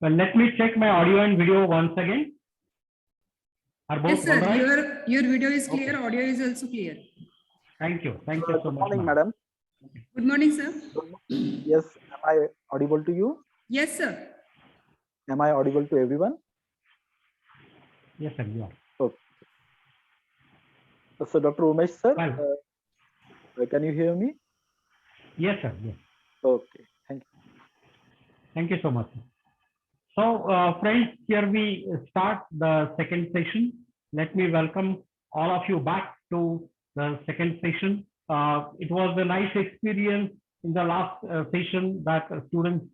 Well, let me check my audio and video once again. Are both Yes, sir. all right? Your video is clear. Okay. Audio is also clear. Thank you. Thank you so Good much. morning, madam. Good morning, sir. Yes, am I audible to you? Yes, sir. Am I audible to everyone? Yes, sir. You are. Okay. So, Dr. Umesh, sir, Well, can you hear me? yes, sir. Yes. Okay, thank you. Thank you so much. So, friends, here we start the second session. Let me welcome all of you back to the second session. It was a nice experience in the last session that students,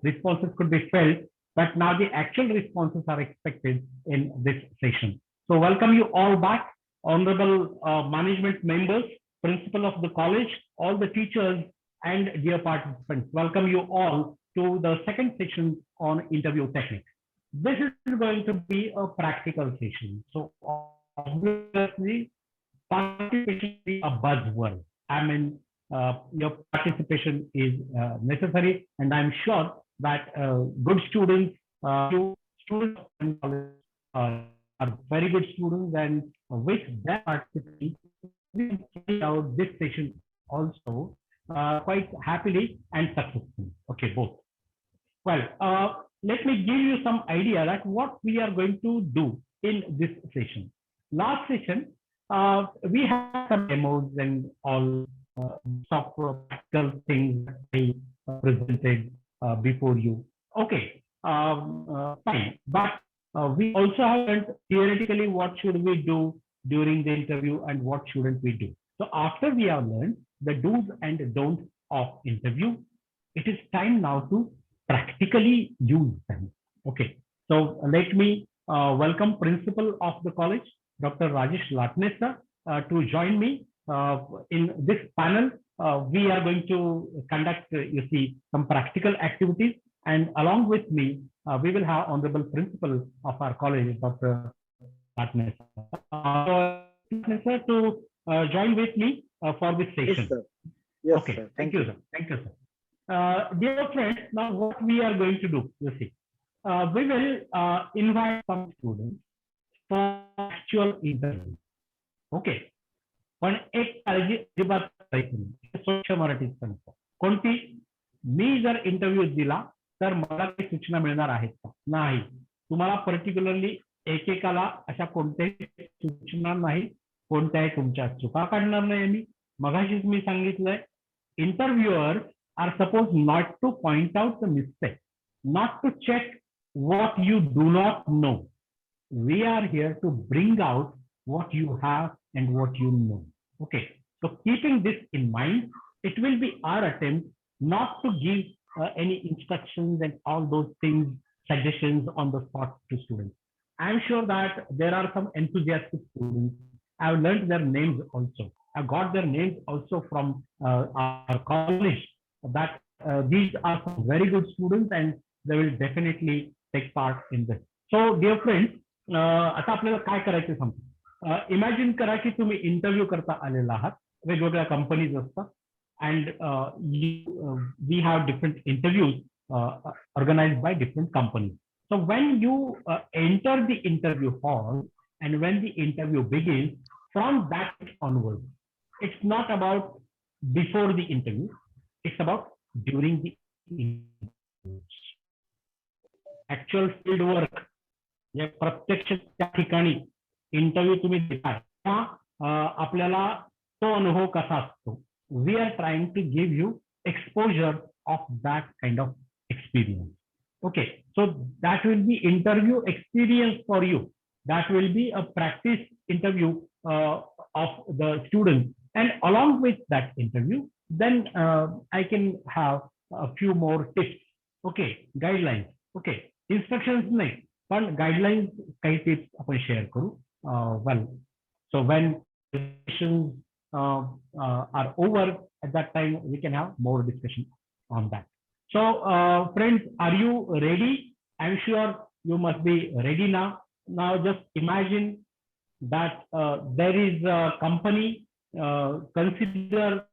responses could be felt, but now the actual responses are expected in this session. So, welcome you all back, honorable management members, principal of the college, all the teachers, and dear participants. Welcome you all to the second session on interview techniques. This is going to be a practical session. So obviously, participation is a buzzword. I mean, your participation is necessary, and I'm sure that good students, students are very good students, and with their participation, we carry out this session also quite happily and successfully. Okay, both. Well, let me give you some idea that what we are going to do in this session. Last session, we had some demos and all software practical things that I presented before you. Okay, fine. But we also have learned theoretically what should we do during the interview and what shouldn't we do. So after we have learned the do's and don'ts of interview, it is time now to practically use them. Okay, so let me welcome principal of the college, Dr. Rajesh Latne sir, to join me in this panel. We are going to conduct, you see, some practical activities, and along with me, we will have honorable principal of our college, Dr. Latne sir, to join with me for this session. Yes, sir. Yes, okay, sir. Thank you, sir. Thank you, sir. Dear friends, now what we are going to do, you see, we will invite some students for actual interview. Okay, पण एक काळजी अजिबात करायची नाही, स्वच्छ मराठीत सांगतो. कोणती? मी जर इंटरव्ह्यू दिला तर मला काही सूचना मिळणार आहेत का? नाही. तुम्हाला पर्टिक्युलरली एकेकाला अशा कोणत्याही सूचना नाही, कोणत्याही तुमच्या चुका काढणार नाही. मी मगाशीच मी सांगितलंय, interviewers are supposed not to point out the mistake, not to check what you do not know. We are here to bring out what you have and what you know. Okay, so keeping this in mind, it will be our attempt not to give any instructions and all those things, suggestions on the spot to students. I'm sure that there are some enthusiastic students. I've learned their names also. I got their names also from our college, that these are some very good students and they will definitely take part in this. So dear friends, आता आपल्याला काय करायचं सांगतो. Imagine करा की तुम्ही interview करता आलेला आहात, वेगवेगळ्या कंपनीज असतात, and we have different interviews organized by different companies. So when you enter the interview hall and when the interview begins, from that onwards, it's not about before the interview, it's about during the interview. Actual field work, या प्रत्यक्ष त्या ठिकाणी interview तुम्ही देताय, आपल्याला तो अनुभव कसा असतो. We are trying to give you exposure of that kind of experience. Okay, so that will be interview experience for you. That will be a practice interview of the students, and along with that interview, then I can have a few more tips. Okay, guidelines. Okay, instructions nahi, but guidelines काही tips आपण share करू. Well, so when discussions are over, at that time we can have more discussion on that. So, friends, are you ready? I'm sure you must be ready now. Now, just imagine that there is a company. Consider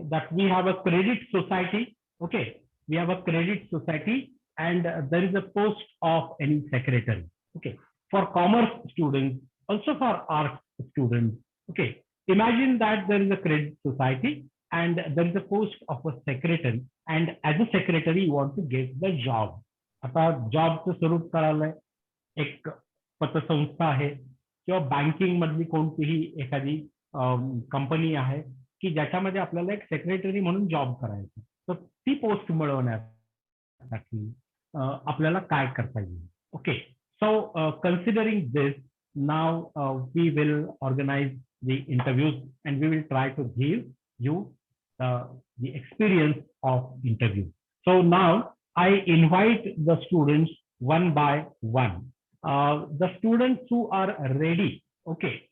that we have a credit society. Okay, we have a credit society, and there is a post of any secretary. Okay, for commerce students, also for arts students. Okay, imagine that there is a credit society and there is a post of a secretary, and as a secretary you want to get the job. आता जॉबचं स्वरूप करायला एक पतसंस्था आहे किंवा banking मधली कोणतीही एखादी कंपनी आहे की ज्याच्यामध्ये आपल्याला एक सेक्रेटरी म्हणून जॉब करायचा. तर ती पोस्ट मिळवण्यासाठी आपल्याला काय करता येईल. Okay, so considering this, now we will organize the interviews and we will try to give you the experience of interview. So now I invite the students one by one. The students who are ready, okay,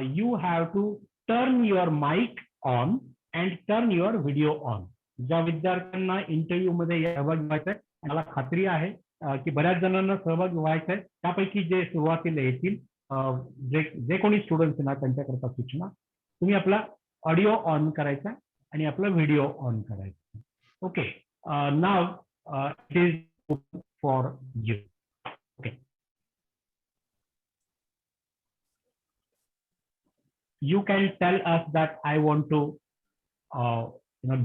you have to turn your mic on and turn your video on. ज्या विद्यार्थ्यांना interview मध्ये सहभागी व्हायचं आहे, मला खात्री आहे की बऱ्याच जणांना सहभागी व्हायचं आहे. त्यापैकी जे सुरुवातीला येतील, जे कोणी स्टुडंट्स ना त्यांच्याकरता सूचना, तुम्ही आपला ऑडिओ ऑन करायचा आणि आपला व्हिडिओ ऑन करायचा. Okay, now it is for you. Okay, you can tell us that I want to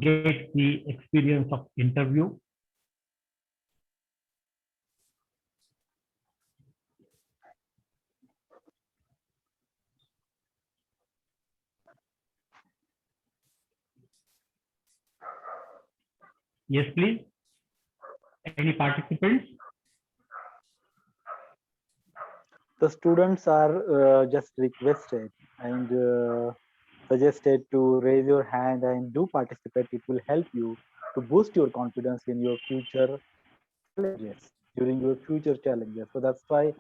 get the experience of interview. Yes, please. Any participants? The students are just requested and suggested to raise your hand and do participate. It will help you to boost your confidence in your future challenges, during your future challenges. So that's why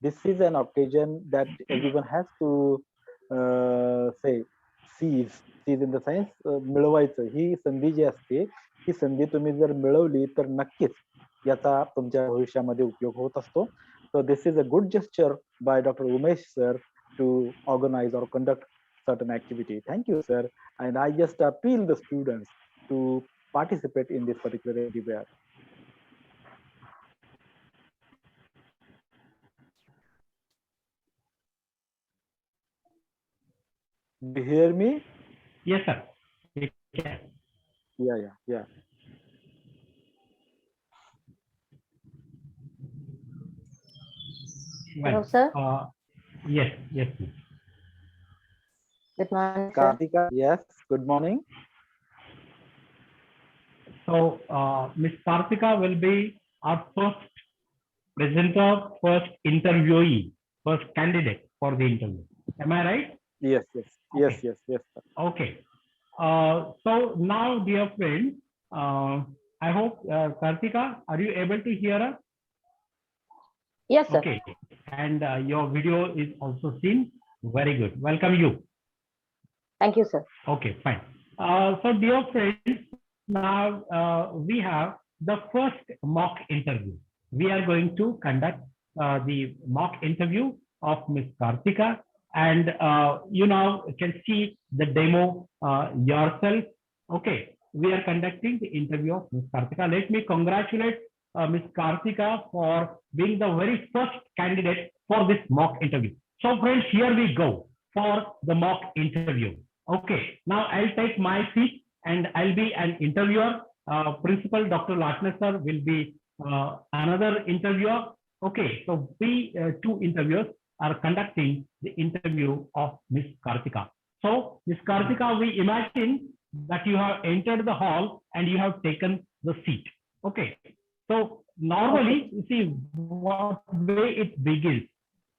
this is an occasion that everyone has to seize in the sense मिळवायचं. ही संधी जी असते, ही संधी तुम्ही जर मिळवली तर नक्कीच याचा तुमच्या भविष्यामध्ये उपयोग होत असतो. So this is a good gesture by Dr. Umesh sir to organize or conduct certain activity. Thank you, sir. And I just appeal the students to participate in this particular endeavor. Do you hear me? Yes, sir. Yeah. Well, hello, sir. Yes, please. Good morning, sir. Kartika, yes, good morning. So, Ms. Kartika will be our first presenter, first interviewee, first candidate for the interview. Am I right? Yes. Okay. Yes, sir. Okay. So now, dear friends, I hope, Kartika, are you able to hear us? Yes, sir. Okay. And your video is also seen. Very good. Welcome you. Thank you, sir. Okay, fine. So dear friends, now we have the first mock interview. We are going to conduct the mock interview of Ms. Kartika, and you now can see the demo yourself. Okay, we are conducting the interview of Ms. Kartika. Let me congratulate Ms. Kartika for being the very first candidate for this mock interview. So friends, here we go for the mock interview. Okay, now I'll take my seat and I'll be an interviewer. Principal Dr. Latner sir will be another interviewer. Okay, so we two interviewers are conducting the interview of Ms. Kartika. So Ms. Kartika, we imagine that you have entered the hall and you have taken the seat. Okay, so normally, you see what way it begins.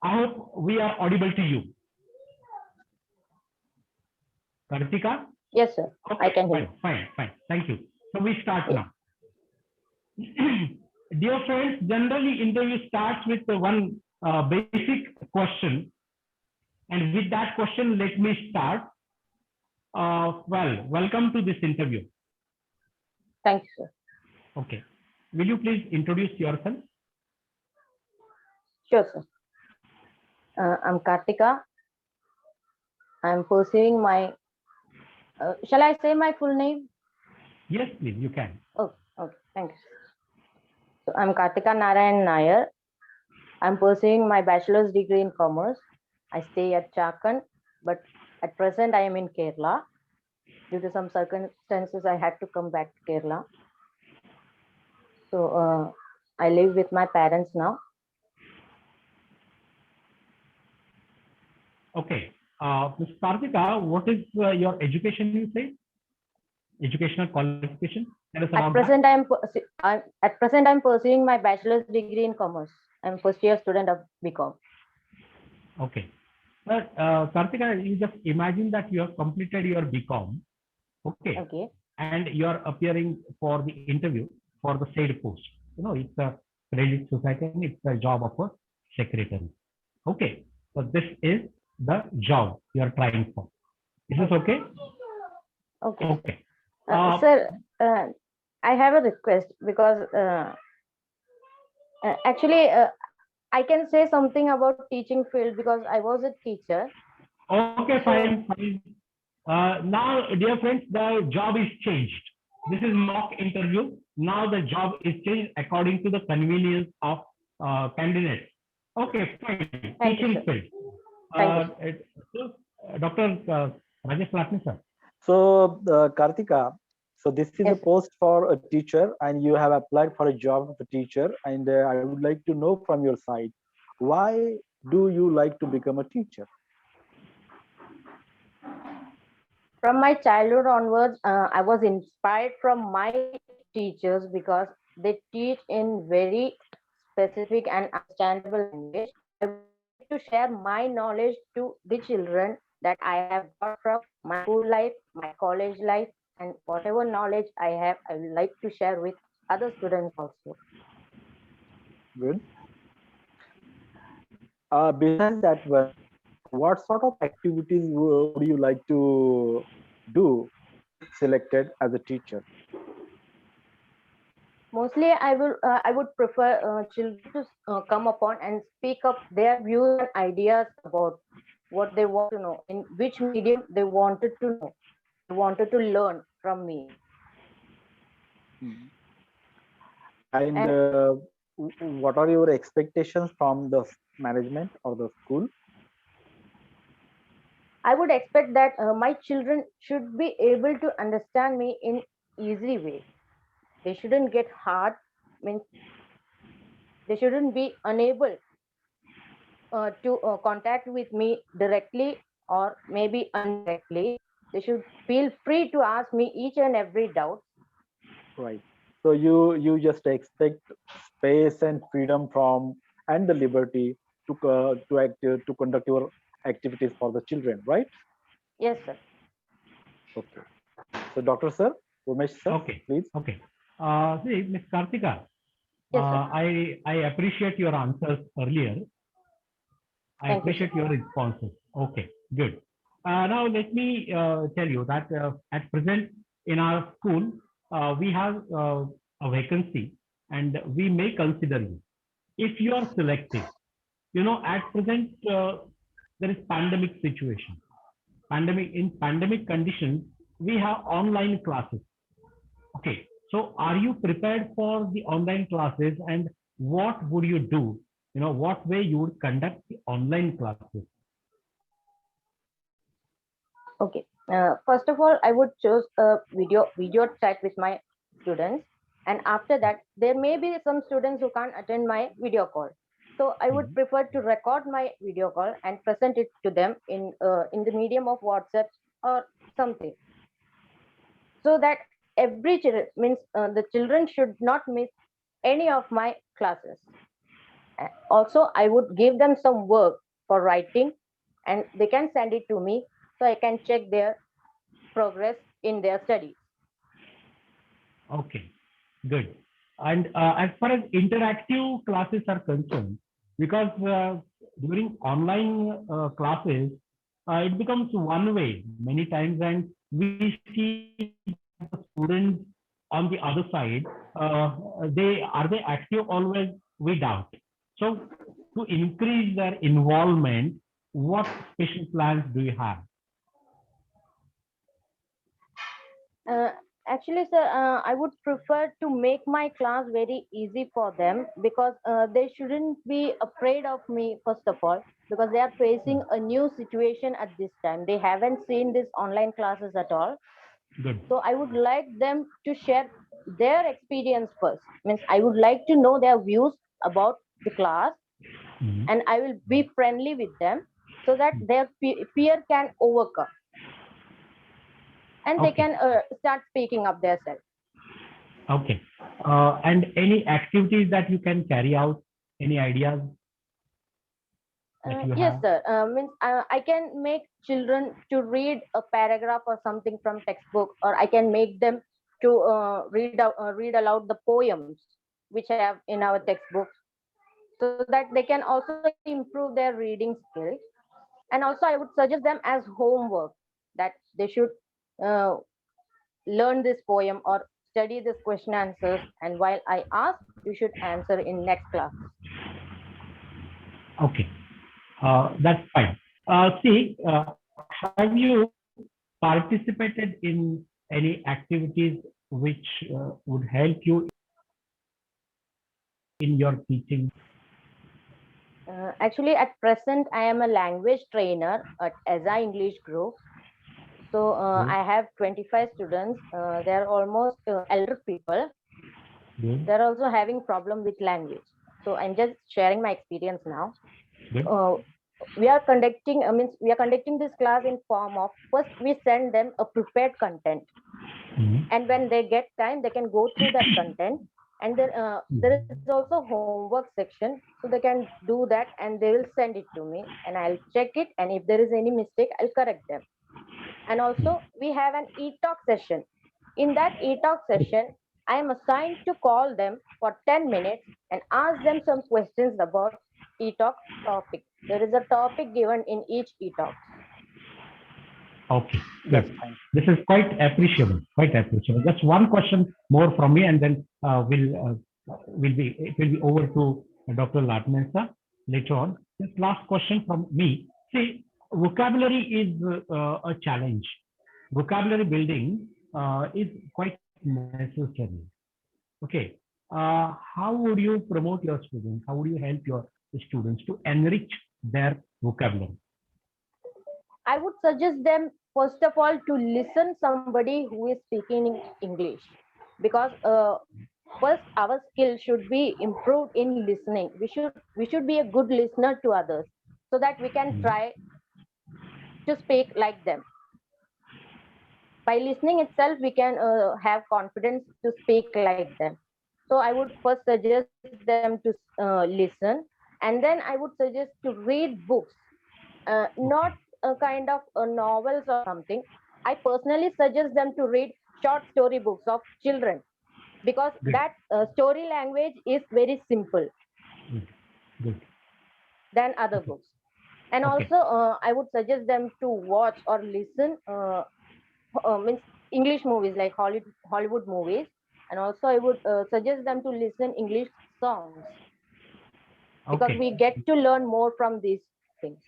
I hope we are audible to you. Kartika? Yes, sir. Okay, I can hear. Fine. Thank you. So we start now. Dear friends, generally interview starts with one basic question. And with that question, let me start. Well, welcome to this interview. Thank you, sir. Okay. Will you please introduce yourself? Sure, sir. I'm Kartika. I'm pursuing my Shall I say my full name? Yes, please, you can. Okay, okay, thank you. So I'm Kartika Narayan Nair. I'm pursuing my bachelor's degree in commerce. I stay at Chakan, but at present I am in Kerala. Due to some circumstances, I had to come back to Kerala. So I live with my parents now. Okay. Ms. Kartika, what is your education, you say? Educational qualification? Tell us At about present, I'm pursuing my bachelor's degree in commerce. I'm first year student of BCom. that. Okay. But Kartika, you just imagine that you have completed your BCom. Okay. Okay. And you are appearing for the interview for the said post. You know, it's a credit society and it's a job of a secretary. Okay. So this is the job you are trying for. Is this okay? Okay. Okay. Sir, I have a request because actually I can say something about teaching field because I was a teacher. Okay, fine, fine. Now, dear friends, the job is changed. This is mock interview. Now the job is changed according to the convenience of candidates. Okay, fine. Thank you, Teaching sir. field. Thank you. Dr. Rajesh Latne, sir. So, Kartika, so this is a Yes, sir. post for a teacher, and you have applied for a job of a teacher. And I would like to know from your side, why do you like to become a teacher? From my childhood onwards, I was inspired from my teachers because they teach in very specific and understandable language. I would like to share my knowledge to the children that I have got from my school life, my college life, and whatever knowledge I have, I would like to share with other students also. Good. Besides that one, what sort of activities would you like to do if selected as a teacher? Mostly, I would prefer children to come upon and speak up their views and ideas about what they want to know, in which medium they wanted to know, they wanted to learn from me. Hmm. And And what are your expectations from the management or the school? I would expect that my children should be able to understand me in easy way. They shouldn't get hard, means they shouldn't be unable to contact with me directly or maybe indirectly. They should feel free to ask me each and every doubt. Right. So you just expect space and freedom from and the liberty to conduct your activities for the children, right? Yes, sir. Okay. So, Doctor Sir, Umesh Sir, Okay. please. Okay. See, Ms. Kartika, Yes, sir. I appreciate your answers earlier. I Thank you, sir. appreciate your responses. Okay, good. Now let me tell you that at present in our school, we have a vacancy and we may consider you. If you are selected, you know, at present, there is pandemic situation. In pandemic conditions, we have online classes. Okay, so are you prepared for the online classes and what would you do? You know, what way you would conduct the online classes? Okay. First of all, I would choose a video chat with my students, and after that, there may be some students who can't attend my video call. So I would Mhm. prefer to record my video call and present it to them in the medium of WhatsApp or something, so that every children means the children should not miss any of my classes. Also, I would give them some work for writing, and they can send it to me so I can check their progress in their studies. Okay, good. And as far as interactive classes are concerned, because during online classes, it becomes one way many times, and we see the students on the other side, they active always? We doubt. So to increase their involvement, what special plans do you have? Actually, sir, I would prefer to make my class very easy for them because they shouldn't be afraid of me, first of all, because they are facing a new situation at this time. They haven't seen these online classes at all. Good. So I would like them to share their experience first. Means I would like to know their views about the class, Mhm. and I will be friendly with them so that their fear can overcome and they Okay. can start speaking up themselves. Okay. And any activities that you can carry out? Any ideas that you Yes, have? sir. Means I can make children to read a paragraph or something from textbook, or I can make them to read aloud the poems which I have in our textbooks, so that they can also improve their reading skills. And also, I would suggest them as homework that they should uh, learn this poem or study this question answers. And while I ask, you should answer in next class. Okay. That's fine. See, have you participated in any activities which would help you in your teaching? Actually, at present, I am a language trainer at ESA English Group. So Good. I have 25 students. They're almost elder people. Good. They're also having problem with language. So I'm just sharing my experience now. Good. Uh, we are conducting, we are conducting this class in form of first we send them a prepared content, Mhm. and when they get time, they can go through that content. And then there is also homework section, so they can do that and they will send it to me, and I'll check it. And if there is any mistake, I'll correct them. And also, we have an e-talk session. In that e-talk session, I am assigned to call them for 10 minutes and ask them some questions about e-talk topic. There is a topic given in each e-talk. Okay, That's good. fine. This is quite appreciable, quite appreciable. Just one question more from me, and then it will be over to Dr. Latmensa later on. Just last question from me. See, vocabulary is a challenge. Vocabulary building is quite necessary. Okay. How would you promote your students? How would you help your students to enrich their vocabulary? I would suggest them, first of all, to listen somebody who is speaking in English, because first our skill should be improved in listening. We should be a good listener to others, so that we can try to speak like them. By listening itself, we can have confidence to speak like them. So I would first suggest them to listen, and then I would suggest to read books, not Okay. a kind of novels or something. I personally suggest them to read short story books of children, because Good. that story language is very simple Good. Good. than other Okay. books. And Okay. also, I would suggest them to watch or listen means English movies like Hollywood movies. And also, I would suggest them to listen English songs, because Okay. we get to learn more from these things.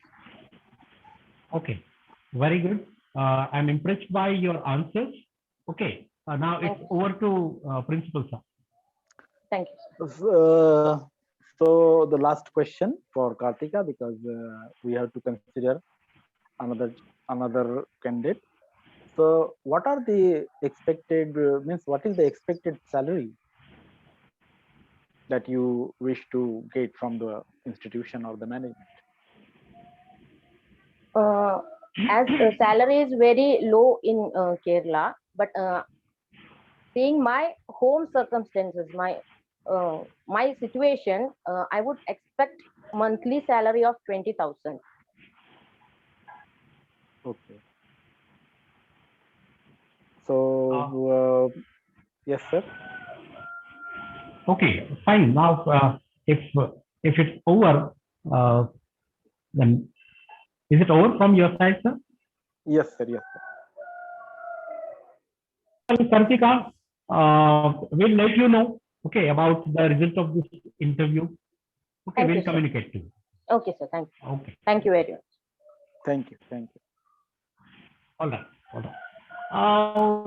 Okay. Very good. I'm impressed by your answers. Okay. Now Thank it's you. over to Principal Sir. Thank you. Uh, so the last question for Kartika, because we have to consider another candidate. So what are the expected means what is the expected salary that you wish to get from the institution or the management? Uh, as salary is very low in Kerala, but seeing my home circumstances, my situation, I would expect monthly salary of 20,000. Okay. So yes, sir. Okay. Fine. Now, if it's over, then is it over from your side, sir? Yes, sir. Yes, sir. Kartika, we'll let you know. Okay, about the result of this interview. Okay, Thank we'll you, sir. communicate to you. Okay, sir. Thank you. Okay. Thank you very much. Thank you. Thank you. All right. All right.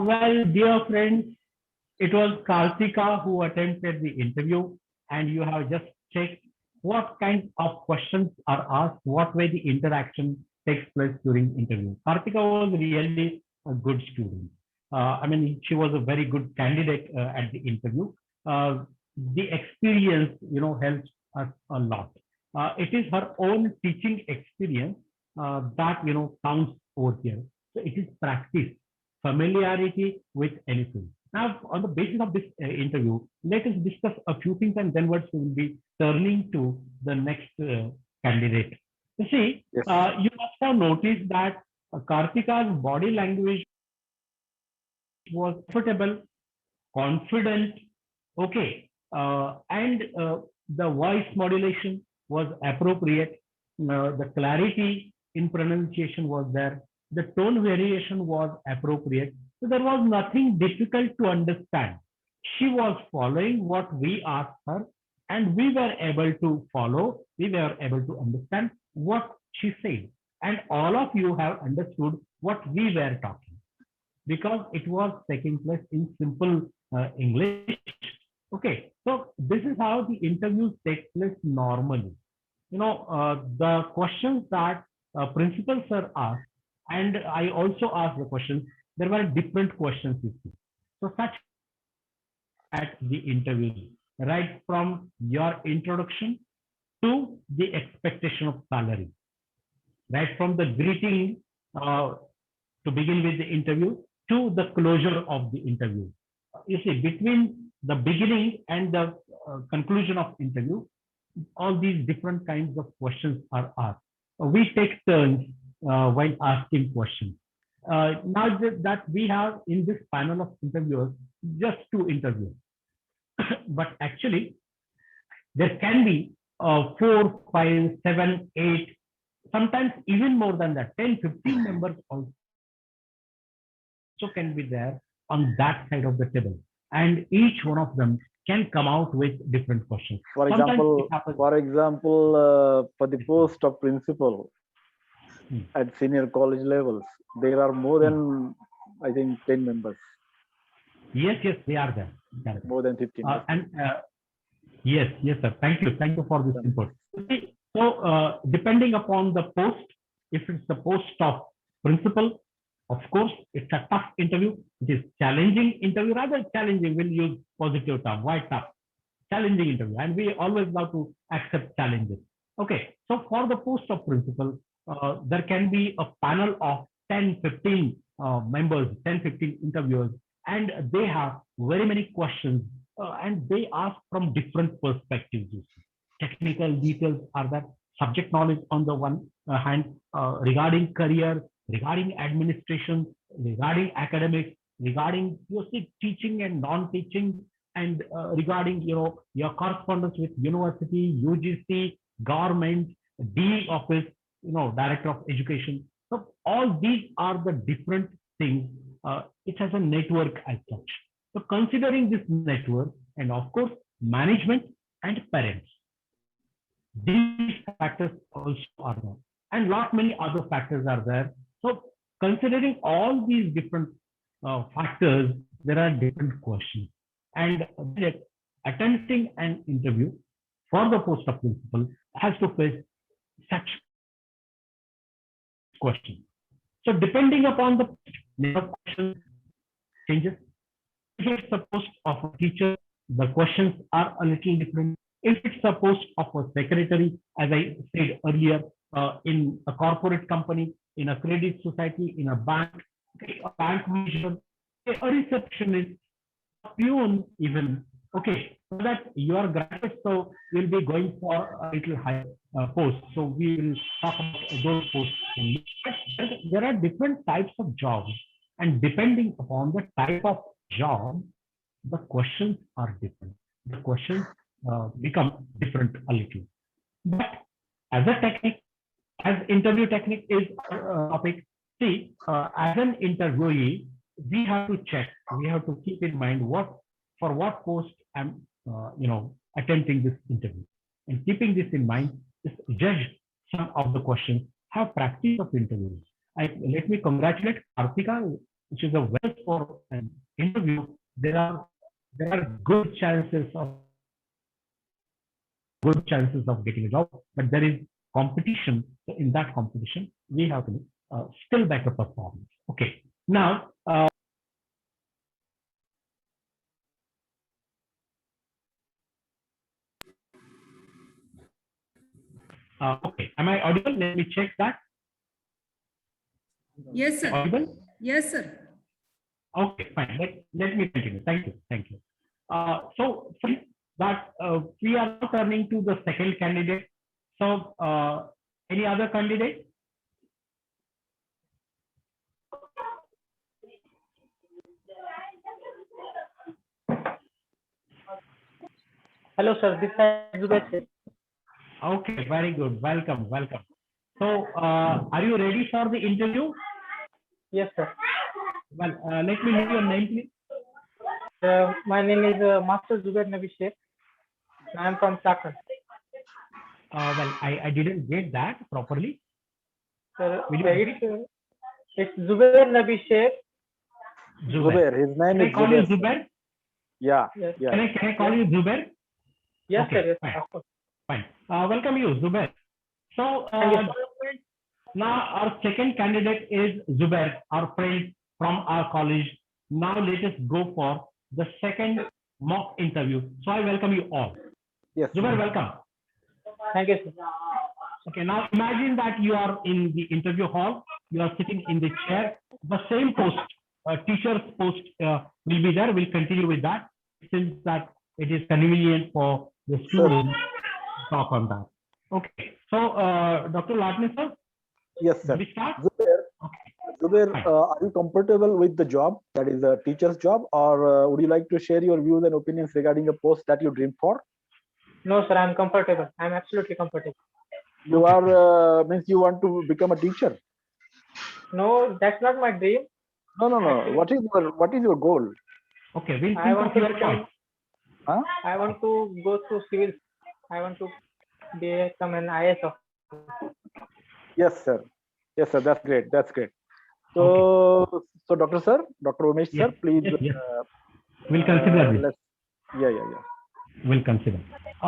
Well, dear friends, it was Kartika who attempted the interview, and you have just checked what kind of questions are asked, what way the interaction takes place during interview. Kartika was really a good student. I mean, she was a very good candidate at the interview. The experience, helps us a lot. It is her own teaching experience that counts over here. So it is practice, familiarity with anything. Now, on the basis of this interview, let us discuss a few things, and then we will be turning to the next candidate. You see, Yes. you must have noticed that Kartika's body language was comfortable, confident, okay, and the voice modulation was appropriate. The clarity in pronunciation was there. The tone variation was appropriate. So there was nothing difficult to understand. She was following what we asked her, and we were able to follow, we were able to understand what she said. And all of you have understood what we were talking, because it was taking place in simple English. Okay, so this is how the interviews take place normally. The questions that principal sir asked, and I also asked the questions, there were different questions you see. So such at the interview, right from your introduction to the expectation of salary, right from the greeting to begin with the interview to the closure of the interview. You see, between the beginning and the conclusion of interview, all these different kinds of questions are asked. We take turns while asking questions. Now that we have in this panel of interviewers, just 2 interviews, but actually there can be 4, 5, 7, 8, sometimes even more than that, 10, 15 members also can be there on that side of the table, and each one of them can come out with different questions. For Sometimes example, it happens. for the post of principal at senior college levels, there are more than, I think, 10 members, Yes, they are there. They are there. more than 15. Yes, sir. Thank you for this input. See, so depending upon the post, if it's the post of principal, of course, it's a tough interview. It is challenging interview, rather challenging. We'll use positive term. Why tough? Challenging interview, and we always love to accept challenges. Okay, so for the post of principal, there can be a panel of 10, 15 members, 10, 15 interviewers, and they have very many questions, and they ask from different perspectives. You see. Technical details are there, subject knowledge on the one hand, regarding career, regarding administration, regarding academics, regarding teaching and non-teaching, and regarding your correspondence with university, UGC, government, DE office, director of education. So all these are the different things. It has a network as such. So considering this network, and of course management and parents, these factors also are there, and lot many other factors are there. So considering all these different factors, there are different questions, and attempting an interview for the post of principal has to face such questions. So depending upon the number of questions changes. If it's a post of a teacher, the questions are a little different. If it's a post of a secretary, as I said earlier, in a corporate company, in a credit society, in a bank, a bank manager, a receptionist, a peon even, okay, so that you are graduate, so you'll be going for a little higher post. So we will talk about those posts. There are different types of jobs, and depending upon the type of job, the questions are different. The questions become different a little. But as a technique, as interview technique is a topic, see, as an interviewee, we have to check, we have to keep in mind for what post I'm, attempting this interview. And keeping this in mind, just judge some of the questions, have practice of interviews. Let me congratulate Kartika. which is a well for an interview, there are good chances of getting a job, but there is competition. So in that competition, we have to still better performance. Okay. Now, okay. Am I audible? Let me check that. Yes, sir. Audible? Yes, sir. Okay, fine. Let me continue. Thank you. Thank you. So from that, we are now turning to the second candidate. So any other candidate? Hello, sir. This is Jagdale. Okay, very good. Welcome, welcome. So are you ready for the interview? Yes, sir. Well, let me know your name, please. My name is Master Zubair Nabi Sheikh. I am from Chakan. Well, I didn't get that properly. Sir, Will you- it's Zubair Nabi Sheikh. Zubair, his name Can I is call you Zubair. Zubair? Yeah, Yes, yeah. Can I call you Zubair? yes, Okay, sir. Yes, fine. of course. Fine. Welcome you, Zubair. So Thank you, now our second candidate is Zubair, our friend from our college. Now let us go for the second mock interview. So I welcome you all. Yes. Zubair, welcome. Thank you, sir. Okay, now imagine that you are in the interview hall. You are sitting in the chair. The same post, teacher's post will be there. We'll continue with that since that it is convenient for the students to talk on that. Okay, so Dr. Latne sir, Yes, sir. we start? Zubair, Okay. Zubair, Fine. are you comfortable with the job that is a teacher's job, or would you like to share your views and opinions regarding a post that you dream for? No, sir. I'm comfortable. I'm absolutely comfortable. You Okay. are means you want to become a teacher. No, that's not my dream. No, no, no. Actually- What is your goal? Okay, we'll I think want of to your become. choice. Huh? I want to go through civil. I want to become an IS officer. Yes, sir. Yes, sir. That's great. That's great. So, so Dr. Sir, Dr. Umesh Yes, sir, please. yes, yes. We'll consider this. Let's. Yeah, yeah, yeah. We'll consider.